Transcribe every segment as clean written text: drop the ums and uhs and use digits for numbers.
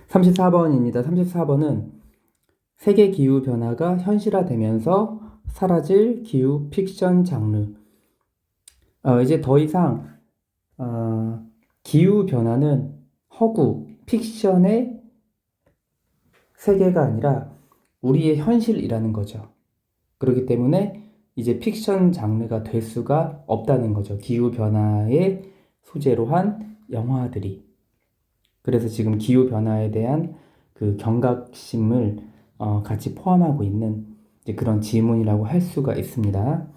34번입니다. 34번은 세계 기후 변화가 현실화되면서 사라질 기후 픽션 장르. 이제 더 이상 기후 변화는 허구, 픽션의 세계가 아니라 우리의 현실이라는 거죠. 그렇기 때문에 이제 픽션 장르가 될 수가 없다는 거죠. 기후 변화의 소재로 한 영화들이. 그래서 지금 기후 변화에 대한 그 경각심을 같이 포함하고 있는 이제 그런 지문이라고 할 수가 있습니다.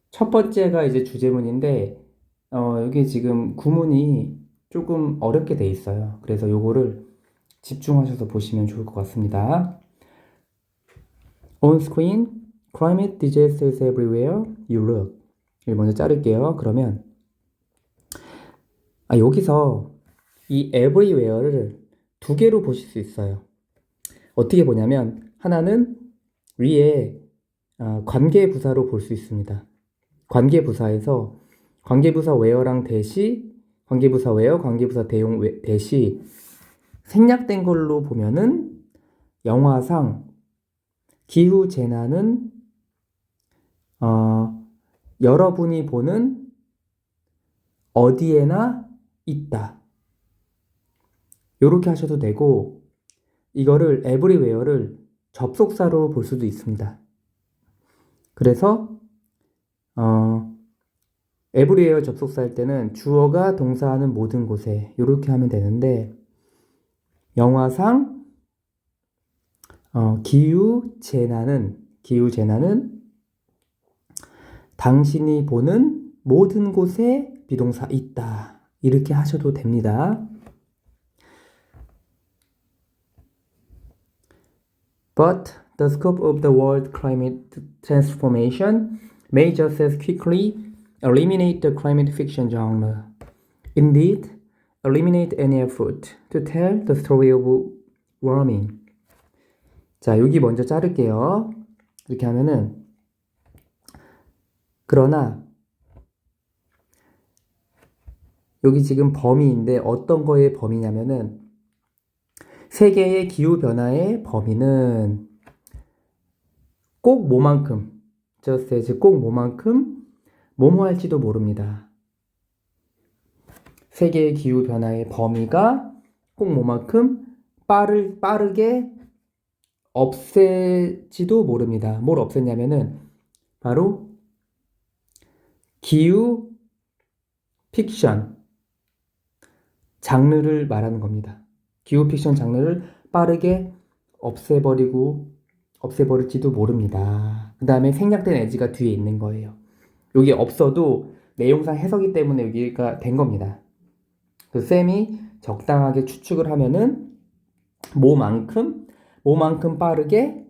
첫 번째가 이제 주제문인데 여기 지금 구문이 조금 어렵게 돼 있어요. 그래서 요거를 집중하셔서 보시면 좋을 것 같습니다. On screen, climate disasters everywhere you look. 이걸 먼저 자를게요. 그러면 여기서 이 everywhere를 두 개로 보실 수 있어요. 어떻게 보냐면 하나는 위에 관계부사로 볼 수 있습니다. 관계부사에서 관계부사 where랑 대시, 관계부사 where, 관계부사 대용 대시 생략된 걸로 보면은 영화상 기후 재난은 여러분이 보는 어디에나 있다. 요렇게 하셔도 되고 이거를 everywhere를 접속사로 볼 수도 있습니다. 그래서 everywhere 접속사 할 때는 주어가 동사하는 모든 곳에 이렇게 하면 되는데 영화상 기후 재난은 당신이 보는 모든 곳에 비동사 있다. 이렇게 하셔도 됩니다. But the scope of the world climate transformation may just as quickly eliminate the climate fiction genre. Indeed, eliminate any effort to tell the story of warming. 자, 여기 먼저 자를게요. 이렇게 하면은 그러나 여기 지금 범위인데 어떤 거의 범위냐면은 세계의 기후변화의 범위는 꼭 뭐만큼, just as 꼭 뭐만큼 뭐뭐 할지도 모릅니다. 세계의 기후변화의 범위가 꼭 뭐만큼 빠르게 없앨지도 모릅니다. 뭘 없앴냐면은 바로 기후 픽션 장르를 말하는 겁니다. 기후 픽션 장르를 빠르게 없애버릴지도 모릅니다. 그 다음에 생략된 에지가 뒤에 있는 거예요. 여기 없어도 내용상 해석이 때문에 여기가 된 겁니다. 그 쌤이 적당하게 추측을 하면은 뭐만큼 빠르게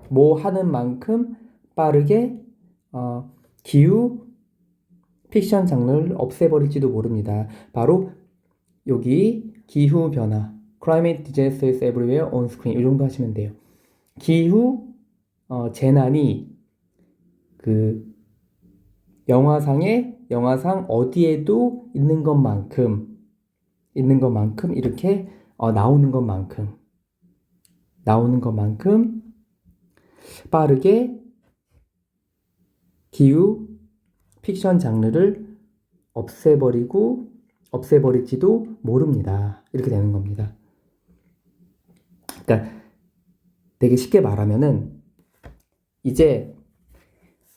뭐 하는 만큼 빠르게 기후 픽션 장르를 없애버릴지도 모릅니다. 바로 여기 기후 변화 Climate disasters everywhere on screen 이 정도 하시면 돼요. 기후 재난이 그 영화상 어디에도 있는 것만큼 이렇게 나오는 것만큼 빠르게 기후 픽션 장르를 없애버릴지도 모릅니다. 이렇게 되는 겁니다. 그러니까 되게 쉽게 말하면은 이제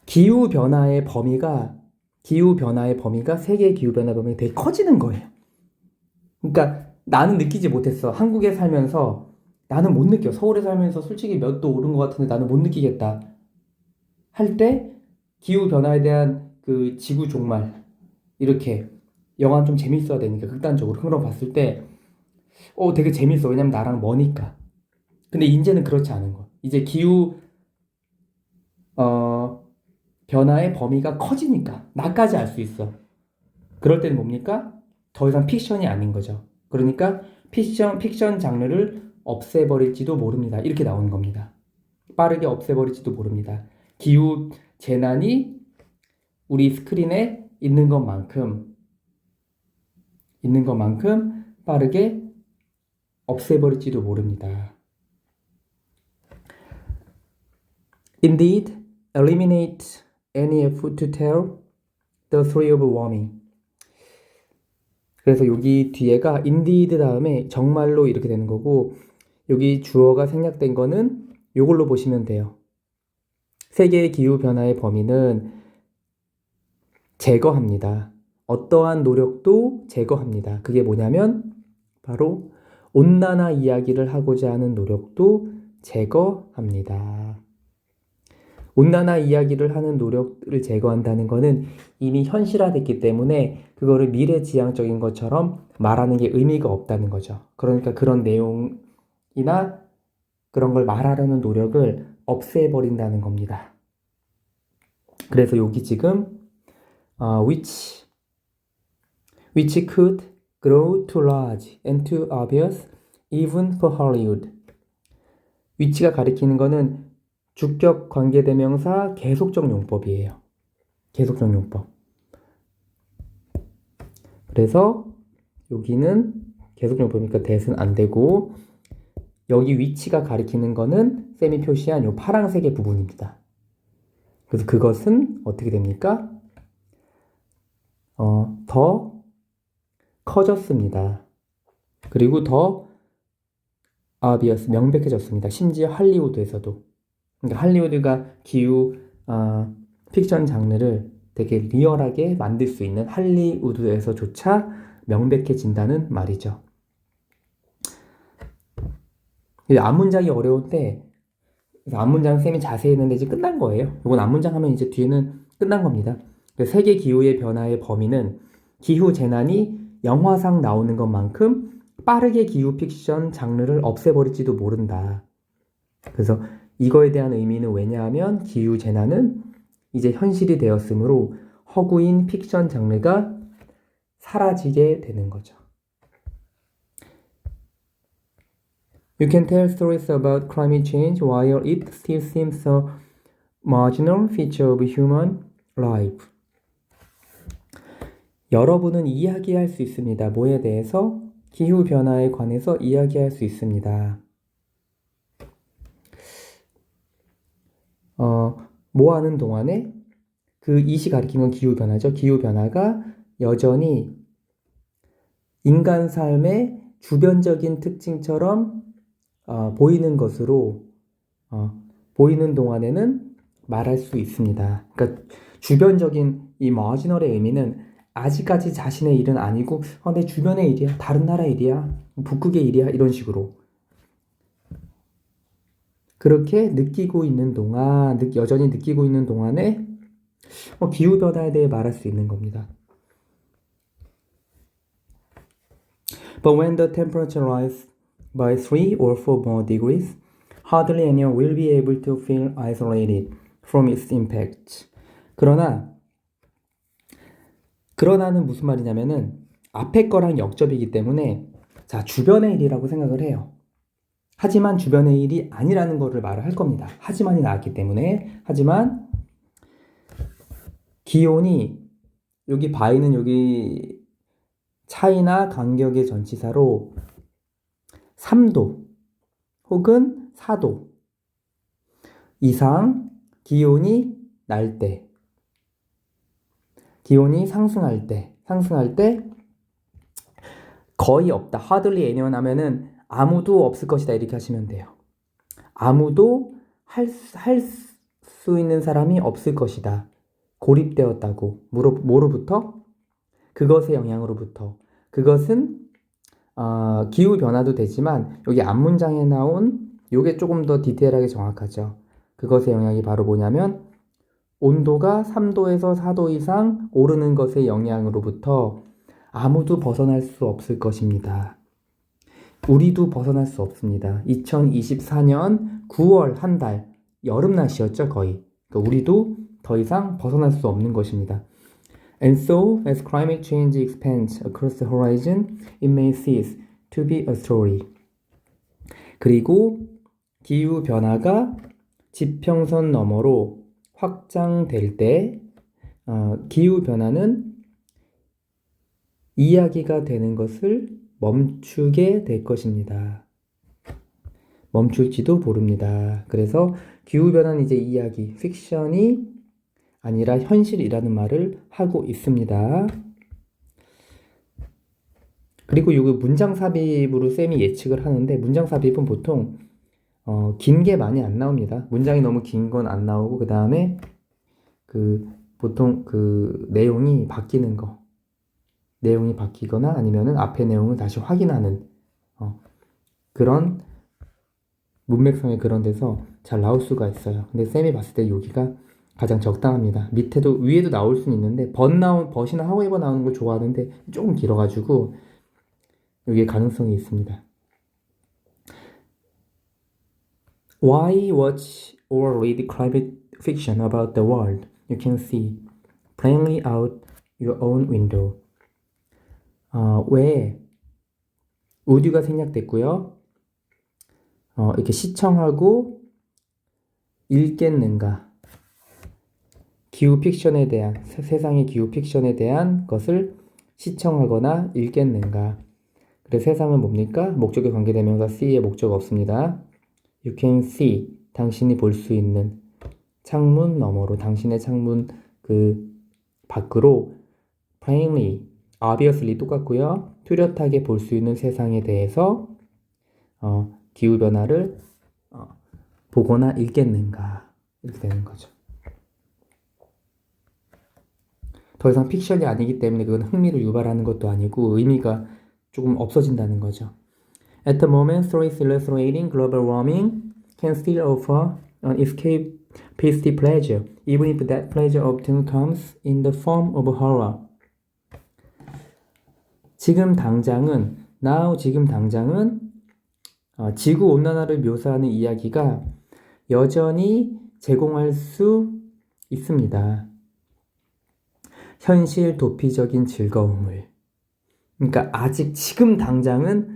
기후 변화의 범위가 세계 기후 변화 범위가 되게 커지는 거예요. 그러니까 나는 느끼지 못했어. 한국에 살면서 나는 못 느껴. 서울에 살면서 솔직히 몇 도 오른 것 같은데 나는 못 느끼겠다. 할 때 기후 변화에 대한 그 지구 종말 이렇게 영화는 좀 재밌어야 되니까 극단적으로 그런 거 봤을 때 되게 재밌어. 왜냐면 나랑 머니까. 근데 이제는 그렇지 않은 거야. 이제 기후 변화의 범위가 커지니까 나까지 알 수 있어. 그럴 때는 뭡니까? 더 이상 픽션이 아닌 거죠. 그러니까 픽션 장르를 없애버릴지도 모릅니다. 이렇게 나오는 겁니다. 빠르게 없애버릴지도 모릅니다. 기후 재난이 우리 스크린에 있는 것만큼 빠르게 없애버릴지도 모릅니다. Indeed, eliminate any effort to tell the story of warming. 그래서 여기 뒤에가 indeed 다음에 정말로 이렇게 되는 거고, 여기 주어가 생략된 거는 이걸로 보시면 돼요. 세계의 기후변화의 범위는 제거합니다. 어떠한 노력도 제거합니다. 그게 뭐냐면 바로 온난화 이야기를 하고자 하는 노력도 제거합니다. 온난화 이야기를 하는 노력을 제거한다는 것은 이미 현실화됐기 때문에 그거를 미래지향적인 것처럼 말하는 게 의미가 없다는 거죠. 그러니까 그런 내용이나 그런 걸 말하려는 노력을 없애버린다는 겁니다. 그래서 여기 지금 which could grow too large and too obvious even for Hollywood. which가 가리키는 거는 주격 관계대명사 계속적 용법이에요. 계속적 용법. 그래서 여기는 계속적 용법이니까 that은 안 되고, 여기 which가 가리키는 거는 쌤이 표시한 이 파란색의 부분입니다. 그래서 그것은 어떻게 됩니까? 더 커졌습니다. 그리고 더 obvious, 명백해졌습니다. 심지어 할리우드에서도. 그러니까 할리우드가 기후 픽션 장르를 되게 리얼하게 만들 수 있는 할리우드에서조차 명백해진다는 말이죠. 앞문장이 어려운데 앞문장 쌤이 자세히 했는데 이제 끝난 거예요. 이건 앞문장 하면 이제 뒤에는 끝난 겁니다. 세계 기후의 변화의 범위는 기후 재난이 영화상 나오는 것만큼 빠르게 기후 픽션 장르를 없애버릴지도 모른다. 그래서 이거에 대한 의미는 왜냐하면 기후 재난은 이제 현실이 되었으므로 허구인 픽션 장르가 사라지게 되는 거죠. You can tell stories about climate change while it still seems a marginal feature of human life. 여러분은 이야기할 수 있습니다. 뭐에 대해서? 기후변화에 관해서 이야기할 수 있습니다. 뭐 하는 동안에? 그 이시 가리키는 건 기후변화죠. 기후변화가 여전히 인간 삶의 주변적인 특징처럼 보이는 것으로 보이는 동안에는 말할 수 있습니다. 그러니까 주변적인 이 마지널의 의미는 아직까지 자신의 일은 아니고 내 주변의 일이야, 다른 나라 일이야, 북극의 일이야, 이런 식으로 그렇게 느끼고 있는 동안, 여전히 느끼고 있는 동안에 기후변화에 대해 말할 수 있는 겁니다. But when the temperature rises by 3 or 4 more degrees, hardly anyone will be able to feel isolated from its impact. 그러나는 무슨 말이냐면은 앞에 거랑 역접이기 때문에 자, 주변의 일이라고 생각을 해요. 하지만 주변의 일이 아니라는 거를 말을 할 겁니다. 하지만이 나왔기 때문에. 하지만 기온이 여기 바이는 여기 차이나 간격의 전치사로 3도 혹은 4도 이상 기온이 날 때, 기온이 상승할 때 거의 없다. hardly anyone 하면은 아무도 없을 것이다 이렇게 하시면 돼요. 아무도 할 수 있는 사람이 없을 것이다. 고립되었다고. 뭐로부터? 그것의 영향으로부터. 그것은 기후변화도 되지만 여기 앞문장에 나온 요게 조금 더 디테일하게 정확하죠. 그것의 영향이 바로 뭐냐면 온도가 3도에서 4도 이상 오르는 것의 영향으로부터 아무도 벗어날 수 없을 것입니다. 우리도 벗어날 수 없습니다. 2024년 9월 한 달 여름 날씨였죠 거의. 그러니까 우리도 더 이상 벗어날 수 없는 것입니다. And so, as climate change expands across the horizon, it may cease to be a story. 그리고 기후 변화가 지평선 너머로 확장될 때 기후 변화는 이야기가 되는 것을 멈추게 될 것입니다. 멈출지도 모릅니다. 그래서 기후변화는 이제 이야기, 픽션이 아니라 현실이라는 말을 하고 있습니다. 그리고 이거 문장 삽입으로 쌤이 예측을 하는데, 문장 삽입은 보통 긴 게 많이 안 나옵니다. 문장이 너무 긴 건 안 나오고, 그 다음에 보통 내용이 바뀌는 거, 내용이 바뀌거나 아니면은 앞의 내용을 다시 확인하는 그런 문맥성의 그런 데서 잘 나올 수가 있어요. 근데 쌤이 봤을 때 여기가 가장 적당합니다. 밑에도 위에도 나올 수는 있는데 벗이나 하우에버 나오는 걸 좋아하는데 조금 길어가지고 여기에 가능성이 있습니다. Why watch or read climate fiction about the world you can see plainly out your own window? 왜 오디오가 생략됐고요. 이렇게 시청하고 읽겠는가? 기후 픽션에 대한, 세상의 기후 픽션에 대한 것을 시청하거나 읽겠는가? 그래서 세상은 뭡니까? 목적에 관계대명사 see의 목적 없습니다. You can see, 당신이 볼 수 있는 창문 너머로, 당신의 창문 밖으로 plainly, obviously 똑같고요. 뚜렷하게 볼 수 있는 세상에 대해서 기후변화를 보거나 읽겠는가? 이렇게 되는 거죠. 더 이상 픽션이 아니기 때문에 그건 흥미를 유발하는 것도 아니고 의미가 조금 없어진다는 거죠. At the moment, stories illustrating global warming can still offer an escapistic pleasure, even if that pleasure often comes in the form of horror. 지금 당장은 지구 온난화를 묘사하는 이야기가 여전히 제공할 수 있습니다. 현실 도피적인 즐거움을. 그러니까 아직 지금 당장은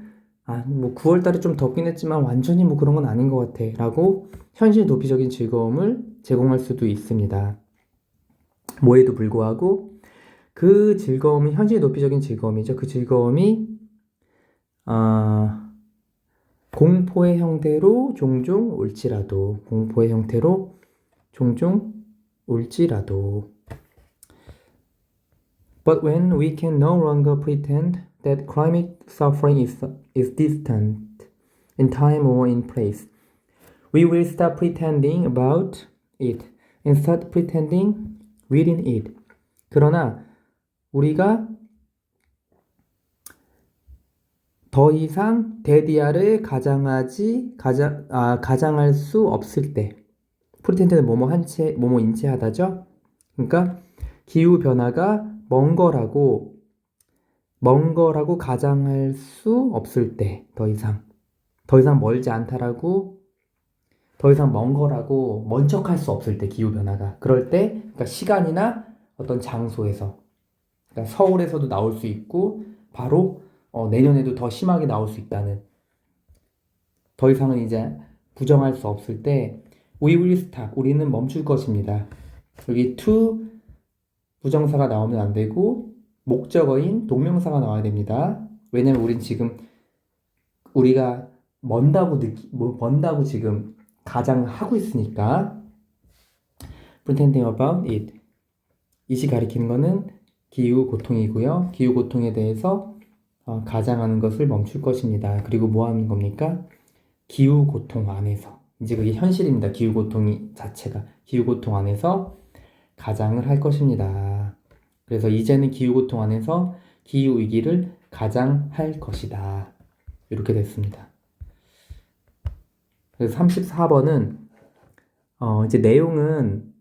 뭐 9월 달에 좀 덥긴 했지만 완전히 뭐 그런 건 아닌 것 같아 라고 현실 도피적인 즐거움을 제공할 수도 있습니다. 뭐에도 불구하고 그 즐거움이 현실 도피적인 즐거움이죠. 그 즐거움이 공포의 형태로 종종 올지라도 But when we can no longer pretend that climate suffering is distant in time or in place, we will stop pretending about it and start pretending within it. 그러나 우리가 더 이상 데디아를 가장할 수 없을 때, 프리텐트는 뭐뭐 인체하다죠. 그러니까 기후 변화가 먼 거라고 가장할 수 없을 때, 더 이상 멀지 않다라고, 더 이상 먼 거라고 먼 척할 수 없을 때, 기후 변화가 그럴 때, 그러니까 시간이나 어떤 장소에서, 그러니까 서울에서도 나올 수 있고 바로 내년에도 더 심하게 나올 수 있다는, 더 이상은 이제 부정할 수 없을 때 we will stop, 우리는 멈출 것입니다. 여기 to 부정사가 나오면 안 되고 목적어인 동명사가 나와야 됩니다. 왜냐면 우린 지금 우리가 먼다고 지금 가장하고 있으니까. pretending about it, it이 가리키는 거는 기후 고통이고요. 기후 고통에 대해서 가장하는 것을 멈출 것입니다. 그리고 뭐 하는 겁니까? 기후 고통 안에서, 이제 그게 현실입니다. 기후 고통이 자체가 기후 고통 안에서 가장을 할 것입니다. 그래서 이제는 기후 고통 안에서 기후 위기를 가장할 것이다. 이렇게 됐습니다. 그래서 34번은 이제 내용은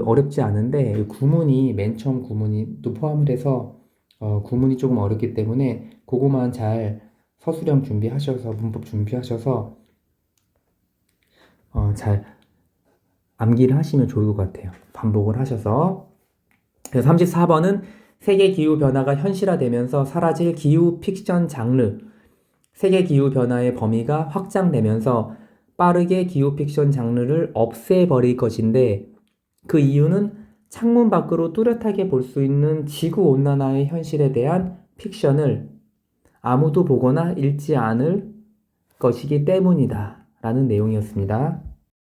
어렵지 않은데 구문이, 맨 처음 구문이 또 포함을 해서 구문이 조금 어렵기 때문에 그거만 잘 서술형 준비하셔서, 문법 준비하셔서 잘 암기를 하시면 좋을 것 같아요. 반복을 하셔서. 그래서 34번은 세계 기후 변화가 현실화되면서 사라질 기후 픽션 장르, 세계 기후 변화의 범위가 확장되면서 빠르게 기후 픽션 장르를 없애버릴 것인데, 그 이유는 창문 밖으로 뚜렷하게 볼 수 있는 지구 온난화의 현실에 대한 픽션을 아무도 보거나 읽지 않을 것이기 때문이다 라는 내용이었습니다.